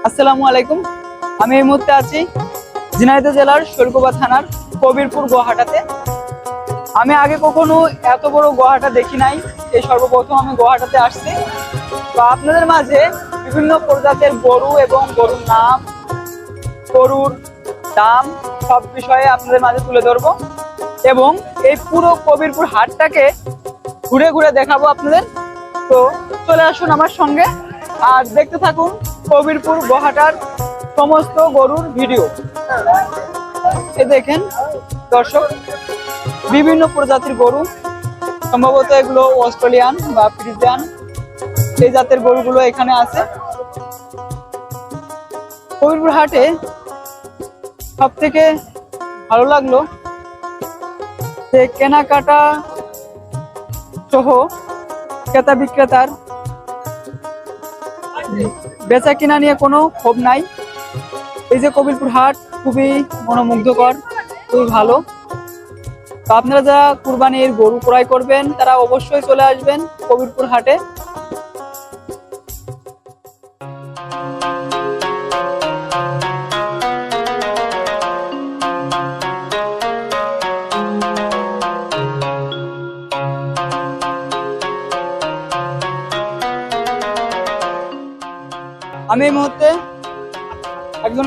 আসসালামু আলাইকুম। আমি এই মুহূর্তে আছি ঝিনাইদহ জেলার শৈলকুপা থানার কবিরপুর গোহাটাতে। আমি আগে কখনো এত বড় গোহাটা দেখি নাই, এই সর্বপ্রথম আমি গোহাটাতে আসছি। তো আপনাদের মাঝে বিভিন্ন প্রজাতির গরু এবং গরুর নাম, গরুর দাম সব বিষয়ে আপনাদের মাঝে তুলে ধরবো এবং এই পুরো কবিরপুর হাটটাকে ঘুরে ঘুরে দেখাবো আপনাদের। তো চলে আসুন আমার সঙ্গে আর দেখতে থাকুন কবিরপুর গোহাটার সমস্ত গরুর ভিডিও। এ দেখেন দর্শক, বিভিন্ন প্রজাতির গরু, সম্ভবত এগুলো অস্ট্রেলিয়ান বা ফ্রিজিয়ান, এই জাতের গরুগুলো এখানে আছে। কবিরপুর হাটে সব থেকে ভালো লাগলো যে কেনাকাটা সহ ক্রেতা বিক্রেতার বেচা কিনা নিয়ে কোনো ক্ষোভ নাই। এই যে কবিরপুর হাট খুবই মনোমুগ্ধকর, খুবই ভালো। তো আপনারা যারা কুরবানির গরু ক্রয় করবেন তারা অবশ্যই চলে আসবেন কবিরপুর হাটে। আমি এই মুহূর্তে একজন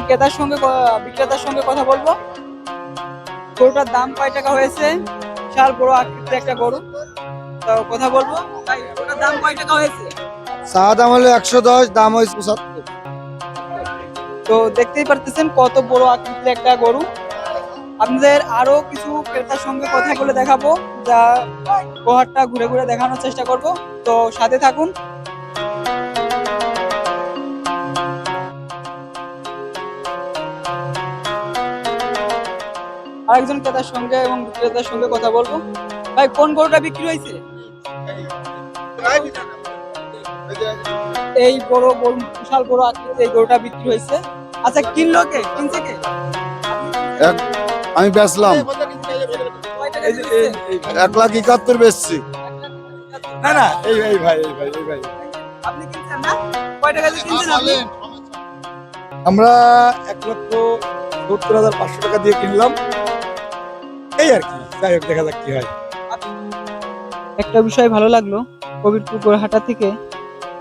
বিক্রেতার সঙ্গে কথা বলবো। গরুটার দাম কয় টাকা হয়েছে? বিশাল বড় আকৃতির একটা গরু, তো কথা বলবো। ভাই, গরুটার দাম কয় টাকা হয়েছে? চা দাম হলো 110, দাম হয়েছে 75। তো দেখতেই পারতেছেন কত বড় আকৃতির একটা গরু। আপনাদের আরো কিছু ক্রেতার সঙ্গে কথা বলে দেখাবো, যা গোহাটটা ঘুরে ঘুরে দেখানোর চেষ্টা করব। তো সাথে থাকুন। আরেকজন ক্রেতার সঙ্গে এবং বিক্রেতার সঙ্গে কথা বলবো। ভাই, কোন গরুটা বিক্রি হয়েছে? এই বড় গরু, বিশাল বড় আকৃতির এই গরুটা বিক্রি হয়েছে। আচ্ছা, কিনলো কে? কিনছে কে? আমি বেচলাম কয় টাকা দিয়েছে? 1,71,000 বেচছি। না না, এই ভাই। আপনি কিনছেন না? কয় টাকা দিয়ে কিনছেন আপনি? আমরা 1,70,500 টাকা দিয়ে কিনলাম, এই আর কি। যাই হোক, দেখা যাক কি হয়। একটা বিষয় ভালো লাগলো, কবিরপুর গোহাটা থেকে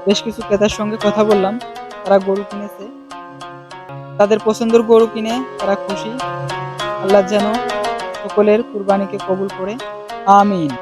বেশ কিছু ক্রেতার সঙ্গে কথা বললাম। তারা গরু কিনেছে, তাদের পছন্দের গরু কিনে তারা খুশি। আল্লাহ যেন সকলের কুরবানিকে কবুল করে, আমিন।